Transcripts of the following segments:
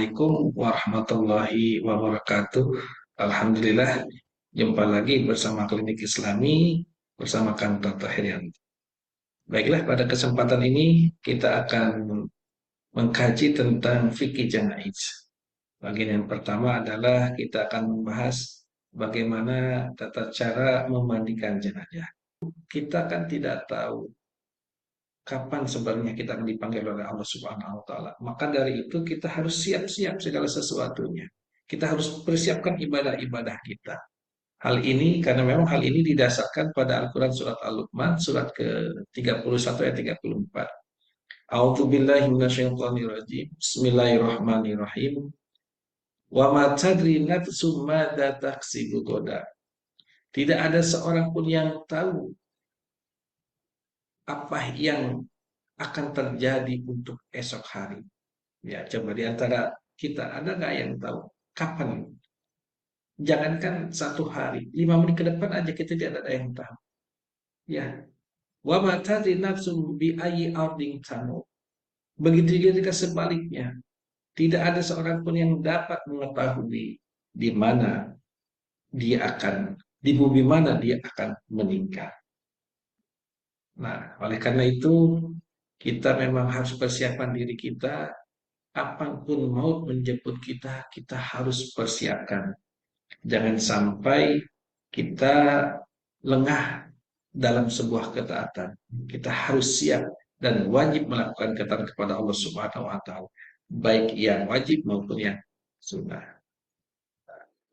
Assalamualaikum warahmatullahi wabarakatuh. Alhamdulillah, jumpa lagi bersama Klinik Islami bersama Kantor Tahirian. Baiklah, pada kesempatan ini kita akan mengkaji tentang fikih janaiz. Bagian yang pertama adalah kita akan membahas bagaimana tata cara memandikan jenazah. Kita kan tidak tahu kapan sebenarnya kita akan dipanggil oleh Allah Subhanahu wa taala. Maka dari itu kita harus siap-siap segala sesuatunya. Kita harus persiapkan ibadah-ibadah kita. Hal ini karena memang hal ini didasarkan pada Al-Qur'an surat Al-Luqman surat ke-31 ayat 34. A'udzu billahi minasyaitonir rajim. Bismillahirrahmanirrahim. Wa ma tadri nafsum madza taksibu ghadan. Tidak ada seorang pun yang tahu apa yang akan terjadi untuk esok hari. Ya, coba di antara kita ada nggak yang tahu kapan? Jangankan satu hari, 5 menit ke depan aja kita tidak ada yang tahu. Ya, wa ma tadri nafsum bi ayyi ardin tamut. Begitu juga sebaliknya, tidak ada seorang pun yang dapat mengetahui di mana dia akan, di bumi mana dia akan meninggal. Nah, oleh karena itu kita memang harus persiapkan diri kita. Apapun maut menjemput kita, kita harus persiapkan. Jangan sampai kita lengah dalam sebuah ketaatan. Kita harus siap dan wajib melakukan ketaatan kepada Allah Subhanahu wa taala, baik yang wajib maupun yang sunnah.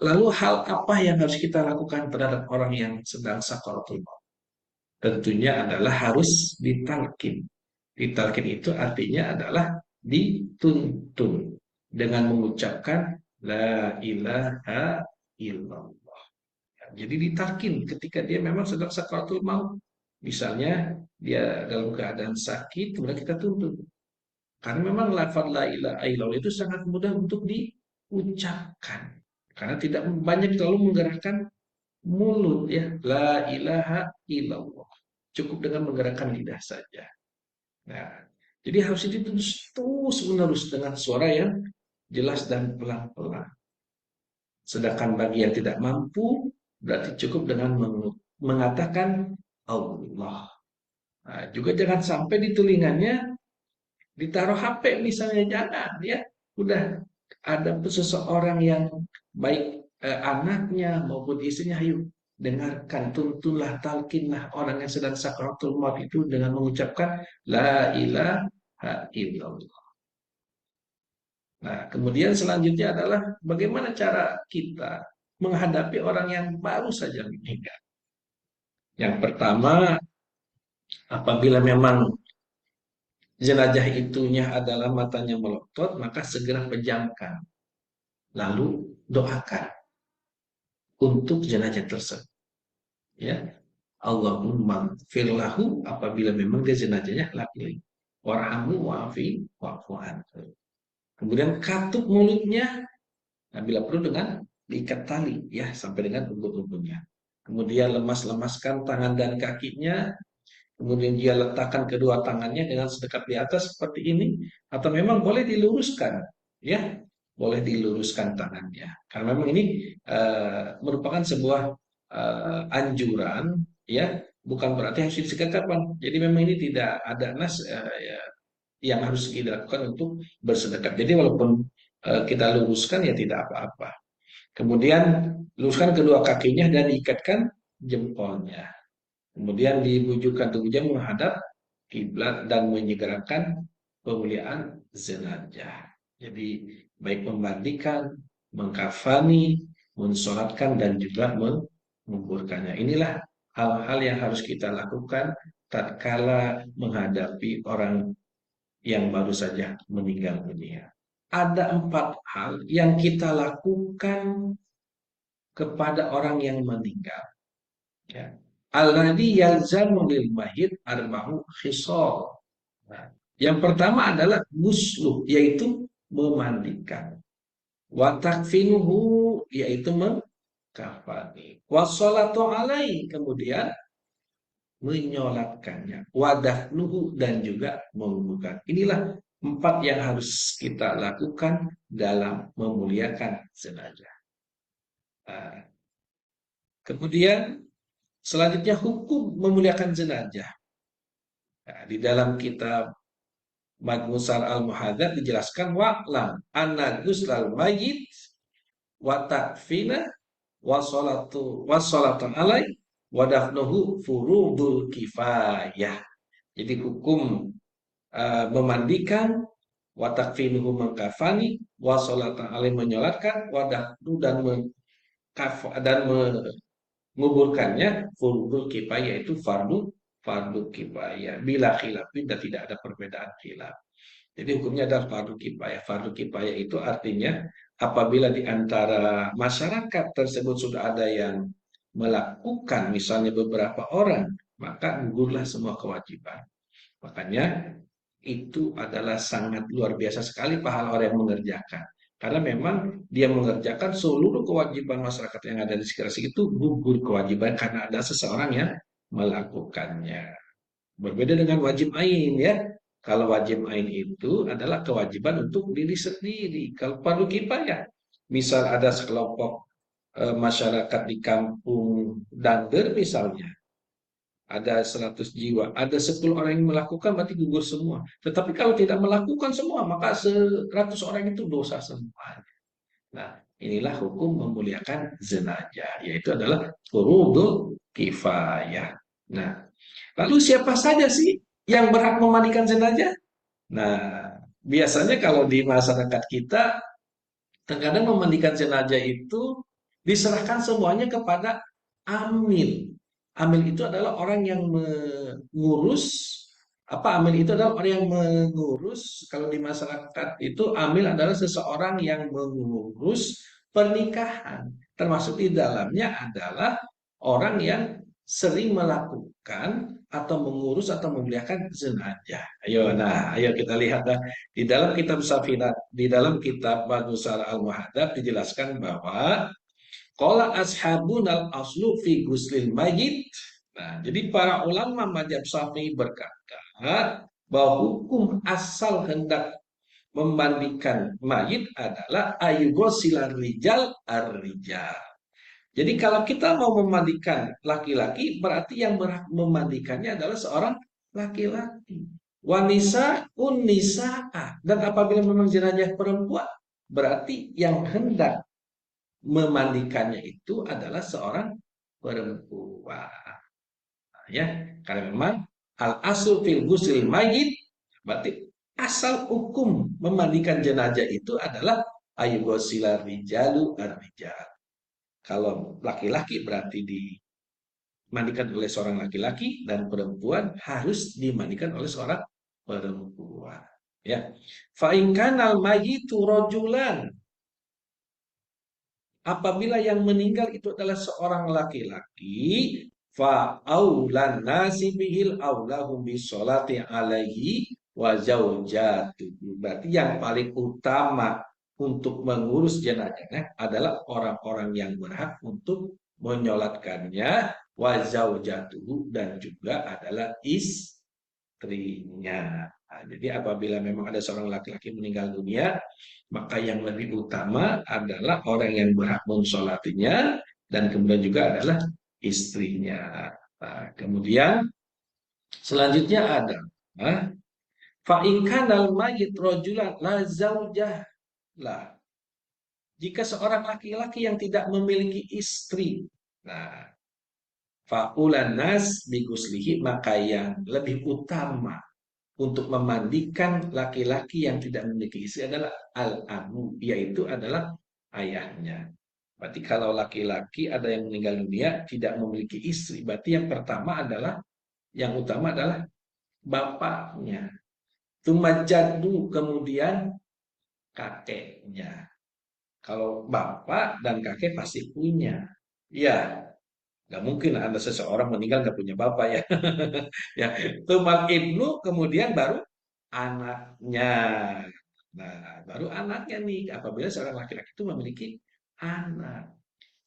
Lalu hal apa yang harus kita lakukan terhadap orang yang sedang sakaratul maut? Tentunya adalah harus ditalkin. Ditalkin itu artinya adalah dituntun dengan mengucapkan la ilaha illallah. Ya, jadi ditalkin ketika dia memang sedang sakaratul maut. Misalnya dia dalam keadaan sakit, kemudian kita tuntun. Karena memang lafaz la ilaha illallah itu sangat mudah untuk diucapkan. Karena tidak banyak terlalu menggerakkan mulut ya. La ilaha illallah. Cukup dengan menggerakkan lidah saja. Nah, jadi harus itu terus menerus dengan suara yang jelas dan pelan-pelan. Sedangkan bagi yang tidak mampu, berarti cukup dengan mengatakan Allah. Nah, juga jangan sampai di telinganya ditaruh HP misalnya, jangan ya. Udah ada seseorang yang baik anaknya maupun istrinya, ayo dengarkan, tuntunlah, talkinlah orang yang sedang sakaratul maut itu dengan mengucapkan la ilaha illallah. Nah, kemudian selanjutnya adalah bagaimana cara kita menghadapi orang yang baru saja meninggal. Yang pertama, apabila memang jenazah itunya adalah matanya melotot, maka segera pejamkan. Lalu doakan untuk jenazah tersebut. Ya, Allahumma firlahu apabila memang dia jenazahnya laki-laki. Warhamu wa'afi wa'fu anhu. Kemudian katup mulutnya, nah, bila perlu dengan diikat tali ya sampai dengan ubun-ubunnya. Kemudian lemas-lemaskan tangan dan kakinya, kemudian dia letakkan kedua tangannya dengan sedekat di atas seperti ini, atau memang boleh diluruskan ya, boleh diluruskan tangannya karena memang ini merupakan sebuah anjuran ya, bukan berarti harus disekat kapan. Jadi memang ini tidak ada nas ya, yang harus dilakukan untuk bersedekap. Jadi walaupun kita luruskan ya tidak apa-apa. Kemudian luruskan kedua kakinya dan diikatkan jempolnya. Kemudian dibujukkan tubuhnya menghadap kiblat dan menyegerakan pemuliaan jenazah. Jadi baik memandikan, mengkafani, mensolatkan dan juga menguburkannya. Inilah hal-hal yang harus kita lakukan tatkala menghadapi orang yang baru saja meninggal dunia. Ada 4 hal yang kita lakukan kepada orang yang meninggal. Ya. Alladhi yalzamu lil mahid arba'u khisal. Nah, yang pertama adalah guslu, yaitu memandikan. Wa takfinuhu, yaitu mengkafani. Wa sholatu alaihi, kemudian menyolatkannya. Wa dafnuhu, dan juga menguburkan. Inilah Empat yang harus kita lakukan dalam memuliakan jenazah. Nah, kemudian selanjutnya hukum memuliakan jenazah. Nah, di dalam kitab Madmusar al-Muhadzab dijelaskan wa'lam anna guslal mayyit wa takfina wa salatu alai wa dafnuhu furudul kifayah. Jadi hukum memandikan, wa takfinuhu mengkafani, wa salatu alai menyolatkan, wa dafnu dan menguburkannya furudul kifayah, itu fardu fardu kifayah bila khilafin, dan tidak ada perbedaan khilaf. Jadi hukumnya adalah fardu kifayah. Fardu kifayah itu artinya apabila di antara masyarakat tersebut sudah ada yang melakukan, misalnya beberapa orang, maka gugurlah semua kewajiban. Makanya itu adalah sangat luar biasa sekali pahala orang yang mengerjakan. Karena memang dia mengerjakan seluruh kewajiban masyarakat yang ada di sekitar situ, gugur kewajiban karena ada seseorang yang melakukannya. Berbeda dengan wajib ain ya. Kalau wajib ain itu adalah kewajiban untuk diri sendiri. Kalau fardu kifayah, misal ada sekelompok masyarakat di kampung Dander misalnya, ada 100 jiwa, ada 10 orang yang melakukan berarti gugur semua. Tetapi kalau tidak melakukan semua, maka 100 orang itu dosa semua. Nah, inilah hukum memuliakan jenazah, yaitu adalah furudul kifayah. Nah, lalu siapa saja sih yang berhak memandikan jenazah? Nah, biasanya kalau di masyarakat kita, terkadang memandikan jenazah itu diserahkan semuanya kepada amil. Amil itu adalah orang yang mengurus, amil itu adalah orang yang mengurus. Kalau di masyarakat itu amil adalah seseorang yang mengurus pernikahan, termasuk di dalamnya adalah orang yang sering melakukan atau mengurus atau memuliakan jenazah. Ayo kita lihat di dalam kitab Safinah, di dalam kitab Badusal Al-Muhadzab dijelaskan bahwa qala ashabun al-aslu fi guslil mayyit. Nah, jadi para ulama mazhab Syafi'i berkata bahwa hukum asal hendak memandikan mayit adalah ayugosilar rijal ar-rijal. Jadi kalau kita mau memandikan laki-laki, berarti yang berhak memandikannya adalah seorang laki-laki. Wanisa unnisa'a. Dan apabila memang jenazah perempuan, berarti yang hendak memandikannya itu adalah seorang perempuan. Ya, karena memang al asul fil ghusl mayyit, berarti asal hukum memandikan jenazah itu adalah ayugosila rijalu ar-rijal. Kalau laki-laki berarti dimandikan oleh seorang laki-laki, dan perempuan harus dimandikan oleh seorang perempuan. Ya, fa in kanal mayyitu rajulan, apabila yang meninggal itu adalah seorang laki-laki, fa aulan nasi bihil aulahum bisolati alaihi wa zaujatuhu. Berarti yang paling utama untuk mengurus jenazahnya adalah orang-orang yang berhak untuk menyolatkannya, wa zaujatuhu, dan juga adalah istrinya. Nah, jadi apabila memang ada seorang laki-laki meninggal dunia, maka yang lebih utama adalah orang yang berhak mensolatinya, dan kemudian juga adalah istrinya. Nah, kemudian selanjutnya ada fa in kanal mayyit rajulan la zaujah lah. Jika seorang laki-laki yang tidak memiliki istri, nah, faulan nas biguslihi, maka yang lebih utama untuk memandikan laki-laki yang tidak memiliki istri adalah al-abu, yaitu adalah ayahnya. Berarti kalau laki-laki ada yang meninggal dunia tidak memiliki istri, berarti yang pertama adalah, yang utama adalah bapaknya. Tumajadu, kemudian kakeknya. Kalau bapak dan kakek pasti punya. Ya, nggak mungkin ada seseorang meninggal nggak punya bapak ya. Ya, tumal ibnu, kemudian baru anaknya. Nah, baru anaknya nih. Apabila seorang laki-laki itu memiliki anak.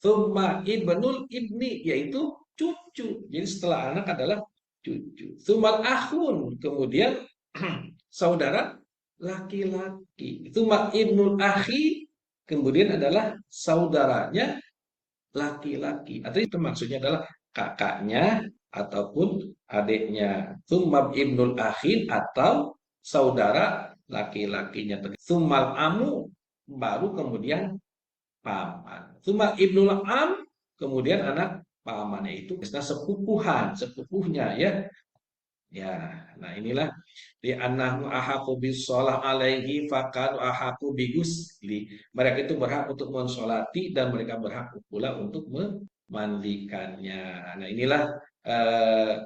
Tsumma ibnul ibni, yaitu cucu. Jadi setelah anak adalah cucu. Tsumal akhun, kemudian saudara laki-laki. Itu ibnul akhi kemudian adalah saudaranya laki-laki. Atau itu maksudnya adalah kakaknya ataupun adiknya. Tsumma ibnul akhin atau saudara laki-lakinya. Tsummal amu baru kemudian paman. Tsumma ibnul am kemudian anak pamannya itu istilah sepupuhan, sepupuhnya ya. Ya, nah inilah di annahu ahaku bisolah alaihi fakadu ahaku bigusli. Mereka itu berhak untuk mensolati dan mereka berhak pula untuk memandikannya. Nah inilah eh,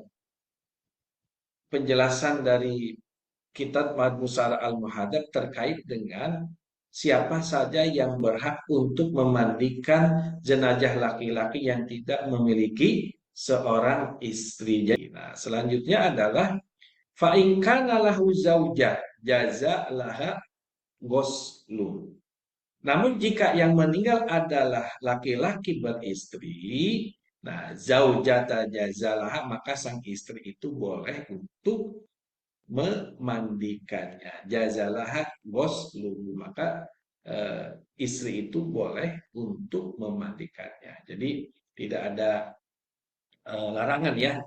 penjelasan dari kitab Madmusara al-Muhadzab terkait dengan siapa saja yang berhak untuk memandikan jenazah laki-laki yang tidak memiliki seorang istri. Nah, selanjutnya adalah fa'in kana lahu zaujah jaza laha goslu. Namun jika yang meninggal adalah laki-laki beristri, nah zaujata jazalaha maka sang istri itu boleh untuk memandikannya. Jazalaha goslu maka istri itu boleh untuk memandikannya. Jadi tidak ada larangan ya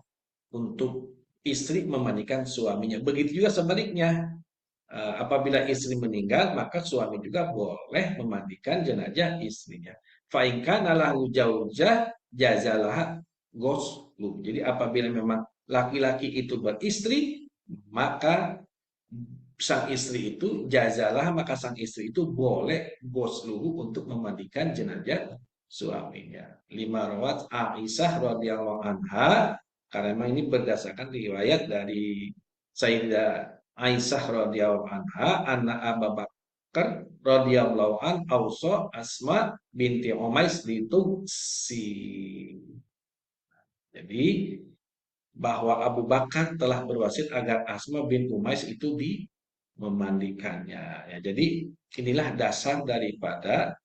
untuk istri memandikan suaminya. Begitu juga sebaliknya. Apabila istri meninggal, maka suami juga boleh memandikan jenazah istrinya. Fa'inkan lahu jauzah jazalah goslu. Jadi apabila memang laki-laki itu beristri, maka sang istri itu jazalah, maka sang istri itu boleh goslu untuk memandikan jenazah suaminya. Lima rawat Aisyah radhiyallahu anha, karena memang ini berdasarkan riwayat dari Sayyidah Aisyah radhiyallahu anha, anak Abu Bakar radhiyallahu an auso Asma binti Umais si. Jadi bahwa Abu Bakar telah berwasiat agar Asma bin Umais itu memandikannya. Ya, jadi inilah dasar daripada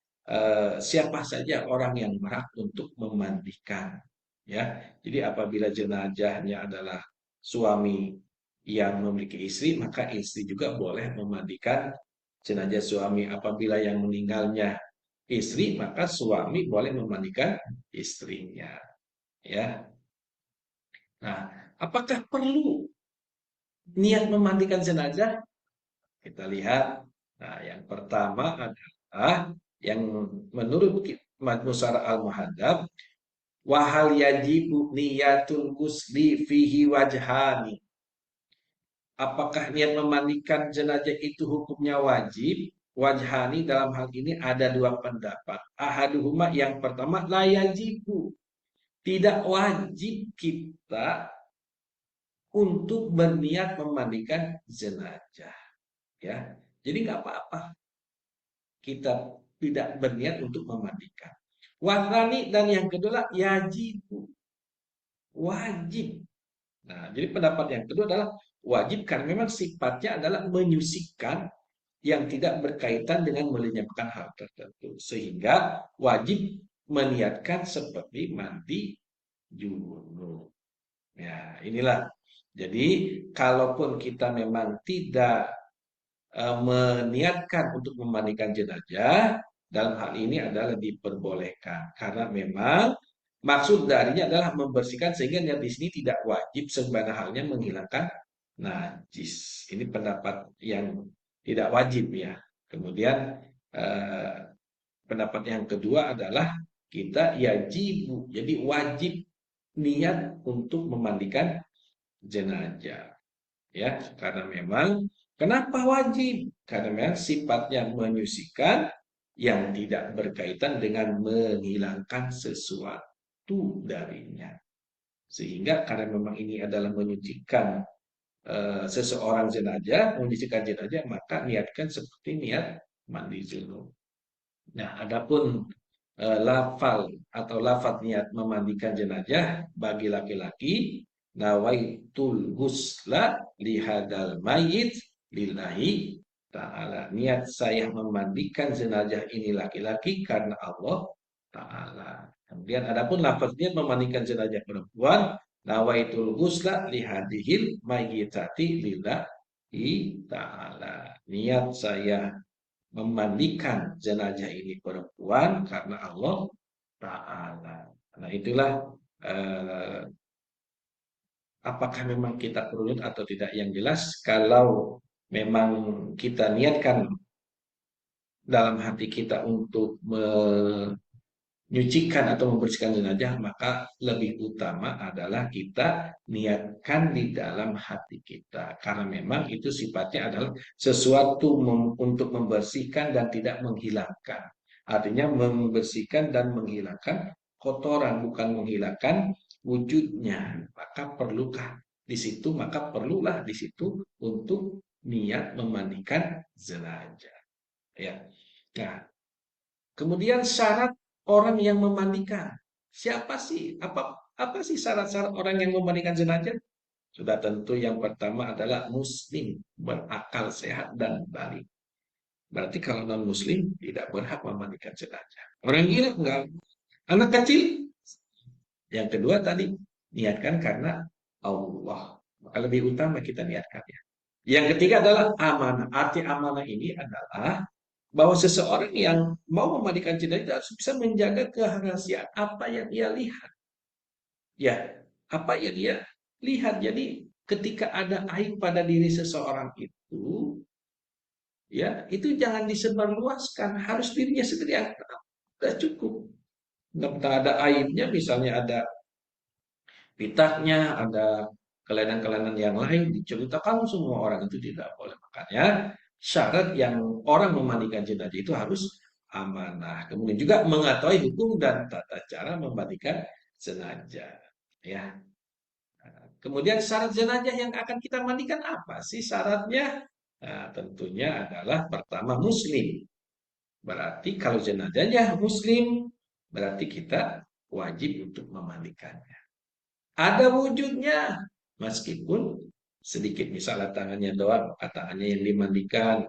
siapa saja orang yang berhak untuk memandikan. Ya, jadi apabila jenazahnya adalah suami yang memiliki istri, maka istri juga boleh memandikan jenazah suami. Apabila yang meninggalnya istri, maka suami boleh memandikan istrinya. Ya, nah, apakah perlu niat memandikan jenazah? Kita lihat. Nah, yang pertama adalah yang menurut Musara al-Muhadzab, wahal yajibu niyatul gusli fihi wajhani. Apakah niat memandikan jenazah itu hukumnya wajib? Wajhani dalam hal ini ada dua pendapat. Ahaduhuma yang pertama la yajibu. Tidak wajib kita untuk berniat memandikan jenazah. Ya, jadi nggak apa-apa kita tidak berniat untuk memandikan. Wasani dan yang kedua yajib, wajib. Nah, jadi pendapat yang kedua adalah wajib karena memang sifatnya adalah menyucikan yang tidak berkaitan dengan melenyapkan hal tertentu. Sehingga wajib meniatkan seperti mandi junub. Ya, inilah. Jadi, kalaupun kita memang tidak meniatkan untuk memandikan jenazah, dalam hal ini adalah diperbolehkan karena memang maksud darinya adalah membersihkan sehingga niat di sini tidak wajib sebagaimana halnya menghilangkan najis. Ini pendapat yang tidak wajib ya. Kemudian eh, pendapat yang kedua adalah kita yajibu, jadi wajib niat untuk memandikan jenazah ya, karena memang kenapa wajib? Karena memang sifatnya menyucikan yang tidak berkaitan dengan menghilangkan sesuatu darinya. Sehingga karena memang ini adalah menyucikan seseorang jenazah, menyucikan jenazah, maka niatkan seperti niat mandi junub. Nah, adapun lafal atau lafaz niat memandikan jenazah bagi laki-laki, nawaitul ghusla lihadal mayit lillahi ta'ala. Niat saya memandikan jenazah ini laki-laki karena Allah ta'ala. Kemudian adapun lafaz niat memandikan jenazah perempuan, nawaitul ghusla lihadihil mayyitati Ta'ala. Niat saya memandikan jenazah ini perempuan karena Allah Ta'ala. Nah itulah eh, apakah memang kita perlu atau tidak, yang jelas kalau memang kita niatkan dalam hati kita untuk menyucikan atau membersihkan jenazah, maka lebih utama adalah kita niatkan di dalam hati kita. Karena memang itu sifatnya adalah sesuatu untuk membersihkan dan tidak menghilangkan. Artinya membersihkan dan menghilangkan kotoran, bukan menghilangkan wujudnya. Maka perlukah di situ, maka perlulah di situ untuk niat memandikan jenazah. Ya. Nah, kemudian syarat orang yang memandikan. Siapa sih? Apa sih syarat-syarat orang yang memandikan jenazah? Sudah tentu yang pertama adalah muslim, berakal sehat dan balik. Berarti kalau non muslim tidak berhak memandikan jenazah. Orang gila enggak, anak kecil. Yang kedua tadi niatkan karena Allah. Maka lebih utama kita niatkannya. Yang ketiga adalah amanah. Arti amanah ini adalah bahwa seseorang yang mau memandikan jenazah harus bisa menjaga kerahasiaan apa yang ia lihat. Ya, apa yang dia lihat. Jadi ketika ada aib pada diri seseorang itu, ya itu jangan disebarluaskan. Harus dirinya sendiri yang tahu. Sudah cukup. Nggak ada aibnya, misalnya ada pitahnya, ada kelainan-kelainan yang lain, diceritakan semua orang, itu tidak boleh. Makanya syarat yang orang memandikan jenazah itu harus amanah. Kemudian juga mengetahui hukum dan tata cara memandikan jenazah. Ya. Kemudian syarat jenazah yang akan kita mandikan apa sih syaratnya? Nah, tentunya adalah pertama muslim. Berarti kalau jenazahnya muslim, berarti kita wajib untuk memandikannya. Ada wujudnya, meskipun sedikit, misalnya tangannya doang, maka tangannya yang dimandikan.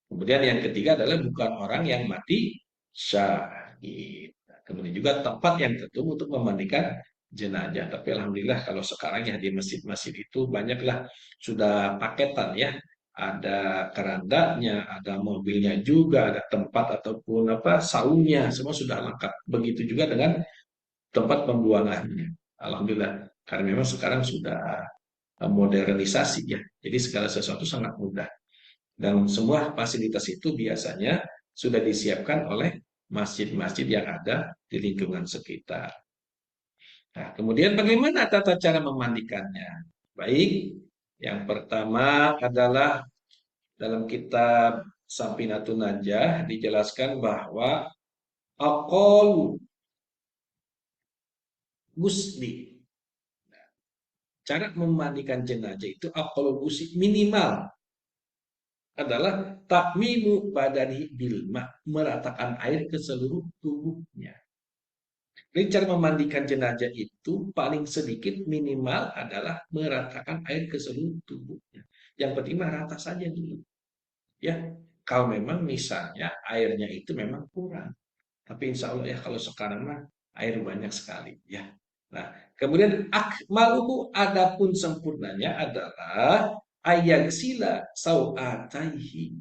Kemudian yang ketiga adalah bukan orang yang mati syahid. Kemudian juga tempat yang tertentu untuk memandikan jenazah. Tapi alhamdulillah kalau sekarang ya di masjid-masjid itu banyaklah sudah paketan ya. Ada kerandanya, ada mobilnya juga, ada tempat ataupun apa saungnya, semua sudah lengkap. Begitu juga dengan tempat pembuangannya. Alhamdulillah, karena memang sekarang sudah modernisasi ya. Jadi segala sesuatu sangat mudah. Dan semua fasilitas itu biasanya sudah disiapkan oleh masjid-masjid yang ada di lingkungan sekitar. Nah, kemudian bagaimana tata cara memandikannya? Baik, yang pertama adalah dalam kitab Sampinatun Najah dijelaskan bahwa aqall gusli, cara memandikan jenazah itu aqall gusli minimal adalah takmimu badani bilma, meratakan air ke seluruh tubuhnya. Jadi cara memandikan jenazah itu paling sedikit minimal adalah meratakan air ke seluruh tubuhnya. Yang penting mah rata saja dulu. Ya, kalau memang misalnya airnya itu memang kurang. Tapi insya Allah ya kalau sekarang mah air banyak sekali ya. Nah, kemudian akmaluhu, adapun sempurnanya adalah ayagsila sau'ataihi.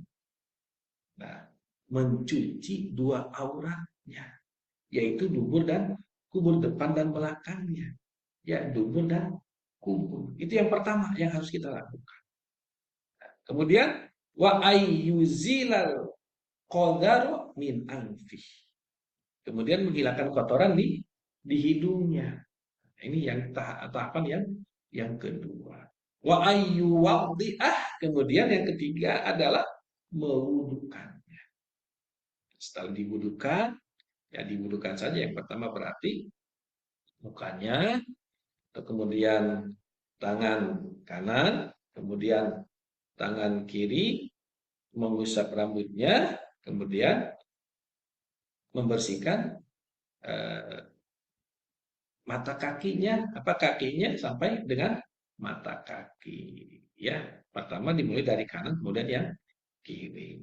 Nah, mencuci dua auratnya, yaitu dubur dan kubur, depan dan belakangnya. Ya, dubur dan kubur. Itu yang pertama yang harus kita lakukan. Kemudian wa ayyuzilal qadar min anfih. Kemudian menghilangkan kotoran di hidungnya. Ini yang tahapan yang kedua. Wa ayyuwaddi'ah, kemudian yang ketiga adalah mewudukannya. Setelah diwudukan, ya diwudukan saja. Yang pertama berarti mukanya, kemudian tangan kanan, kemudian tangan kiri mengusap rambutnya, kemudian membersihkan eh, mata kakinya, apa kakinya sampai dengan mata kaki. Ya, pertama dimulai dari kanan, kemudian yang kiri.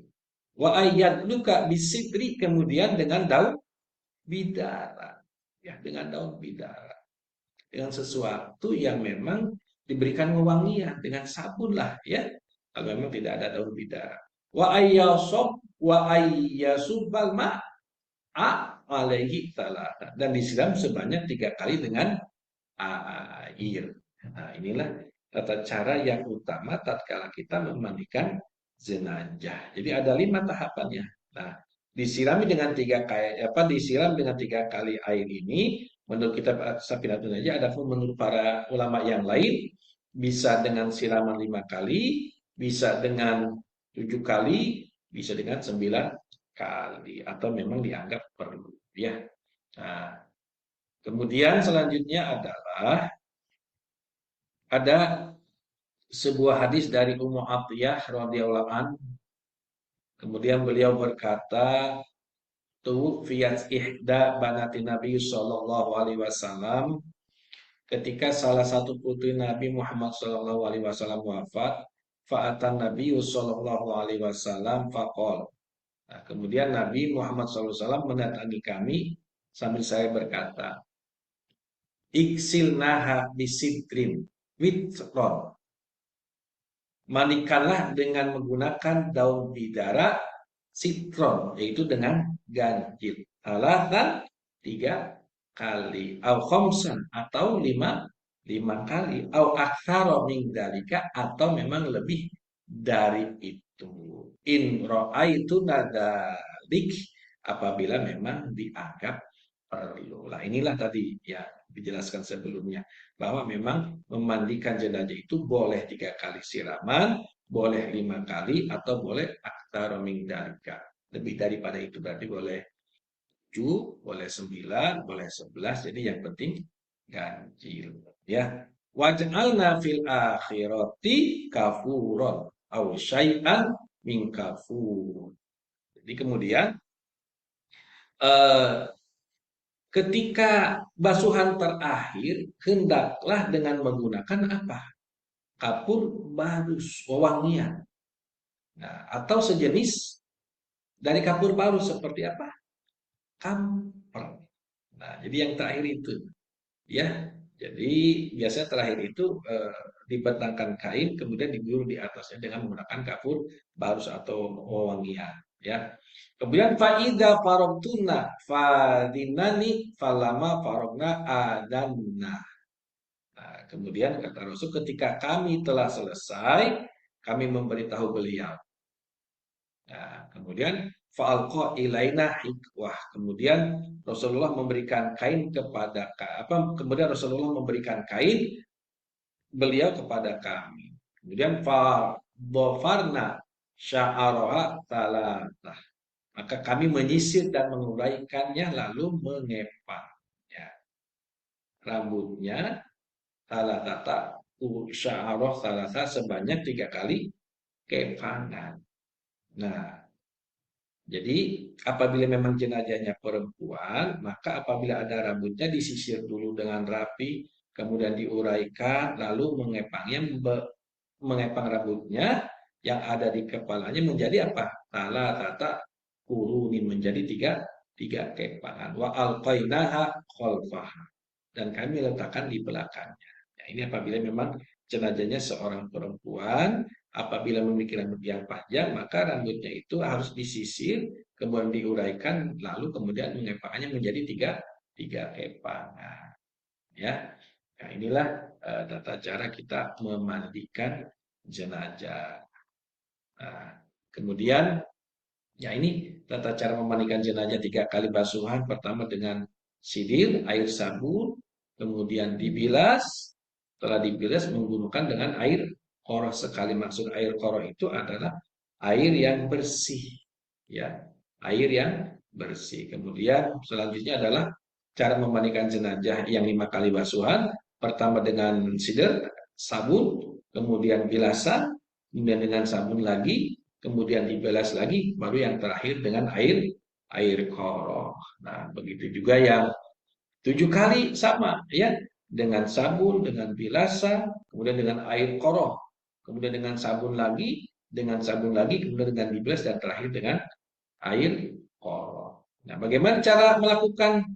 Wa ayat luka bisitri, kemudian dengan daun bidara. Ya, dengan daun bidara. Dengan sesuatu yang memang diberikan wewangian, dengan sabun lah ya. kalau memang tidak ada daun bidara. Wa ayyasubbal ma'a alaihi talata, dan disiram sebanyak 3 kali dengan air. Nah, inilah tata cara yang utama tatkala kita memandikan jenazah. Jadi ada 5 tahapannya. Nah, disiram dengan 3 kali air ini, menurut kita Safinatun Najah, ada pun menurut para ulama yang lain bisa dengan siraman 5 kali, bisa dengan 7 kali, bisa dengan 9 kali, atau memang dianggap perlu, ya. Nah, kemudian selanjutnya adalah ada sebuah hadis dari Ummu Atiyah radhiyallahu an. Kemudian beliau berkata, tuwfiyat ihda banati Nabi sallallahu alaihi wasallam, ketika salah satu putri Nabi Muhammad sallallahu alaihi wasallam wafat, fa'atan Nabi sallallahu alaihi wasallam faqol. Nah, kemudian Nabi Muhammad sallallahu alaihi wasallam mendatangi kami sambil saya berkata, iksil naha bisidrin witron, mandikanlah dengan menggunakan daun bidara sitron, yaitu dengan ganjil. Alatan 3 kali, au khomsan, atau lima kali, au aktsara min dalika, atau memang lebih dari itu. In itu nadalik, apabila memang dianggap perlu. Nah, inilah tadi ya dijelaskan sebelumnya, bahwa memang memandikan jenazah itu boleh 3 kali siraman, boleh 5 kali, atau boleh aktsara min dalika, lebih daripada itu. Berarti boleh 7, boleh 9, boleh 11. Jadi yang penting ganjil, ya. Waj'alna fil akhirati kafuron au syai'an min kafur. Jadi kemudian eh, ketika basuhan terakhir, hendaklah dengan menggunakan apa? Kapur barus, wewangian. Nah, atau sejenis dari kapur barus, seperti apa? Kamper. Nah, jadi yang terakhir itu, ya. Jadi biasanya terakhir itu dibentangkan kain, kemudian digulung di atasnya dengan menggunakan kapur barus atau wewangian, ya. Kemudian faida farogtuna fadinani falama farogna adanna. Nah, kemudian kata Rasul, ketika kami telah selesai, kami memberitahu beliau. Nah, kemudian fa'alqa ilaina hikwah. Kemudian Rasulullah memberikan kain kepada kemudian Rasulullah memberikan kain beliau kepada kami. Kemudian fa'dhafarna sya'araha talatah. Maka kami menyisir dan menguraikannya, lalu mengepangnya. Rambutnya talatata sya'arah talata, sebanyak 3 kali kepangan. Nah, jadi apabila memang jenazahnya perempuan, maka apabila ada rambutnya disisir dulu dengan rapi, kemudian diuraikan, lalu mengepang rambutnya yang ada di kepalanya menjadi apa? Tala tata kuruni, menjadi tiga kepangan. Wa alqainaha khalfaha, dan kami letakkan di belakangnya. Ya, ini apabila memang jenazahnya seorang perempuan, apabila memiliki rambut yang panjang, maka rambutnya itu harus disisir, kemudian diuraikan, lalu kemudian mengepangnya menjadi tiga kepangan. Ya, nah, inilah tata cara kita memandikan jenazah. Nah, kemudian ya ini tata cara memandikan jenazah 3 kali basuhan. Pertama dengan sidin, air sabun, kemudian dibilas. Setelah dibilas menggunakan dengan air koroh sekali. Maksud air koroh itu adalah air yang bersih, ya, air yang bersih. Kemudian selanjutnya adalah cara memandikan jenazah yang 5 kali basuhan. Pertama dengan sidin, sabun, kemudian bilasan, kemudian dengan sabun lagi, kemudian dibelas lagi, baru yang terakhir dengan air koroh. Nah, begitu juga yang 7 kali sama, ya, dengan sabun, dengan bilasan, kemudian dengan air koroh, kemudian dengan sabun lagi, kemudian dengan dibelas, dan terakhir dengan air koroh. Nah, bagaimana cara melakukan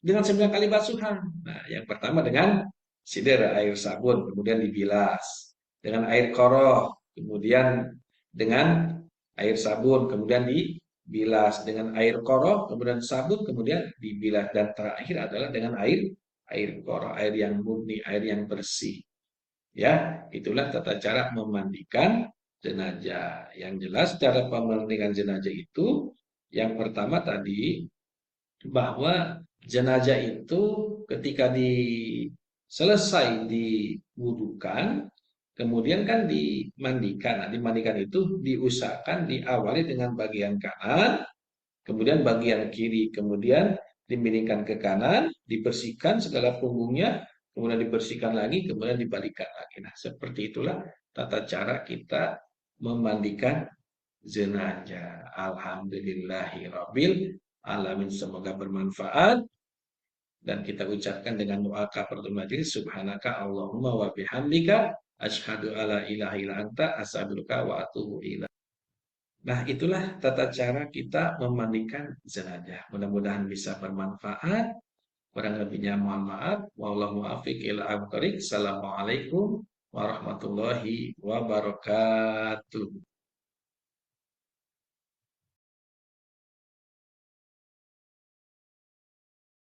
dengan 9 kali basuhan? Nah, yang pertama dengan sidr, air sabun, kemudian dibilas dengan air koroh, kemudian dengan air sabun, kemudian dibilas dengan air koroh, kemudian sabun, kemudian dibilas, dan terakhir adalah dengan air koroh, air yang murni, air yang bersih. Ya, itulah tata cara memandikan jenazah. Yang jelas cara pemandikan jenazah itu yang pertama tadi bahwa jenazah itu ketika selesai diwudukan, kemudian kan dimandikan. Nah, dimandikan itu diusahakan diawali dengan bagian kanan, kemudian bagian kiri, kemudian dimiringkan ke kanan, dibersihkan segala punggungnya, kemudian dibersihkan lagi, kemudian dibalikan lagi. Nah, seperti itulah tata cara kita memandikan jenazah. Alhamdulillahirabbil alamin. Semoga bermanfaat dan kita ucapkan dengan doa kafaratul majelis, subhanaka Allahumma wa bihamdika asyhadu alla ilaha illa anta astaghfiruka wa atubu ilaik. Nah, itulah tata cara kita memandikan jenazah. Mudah-mudahan bisa bermanfaat. Kurang lebihnya mohon maaf. Wallahu muwaffiq ila aqwamit thoriq. Assalamualaikum warahmatullahi wabarakatuh.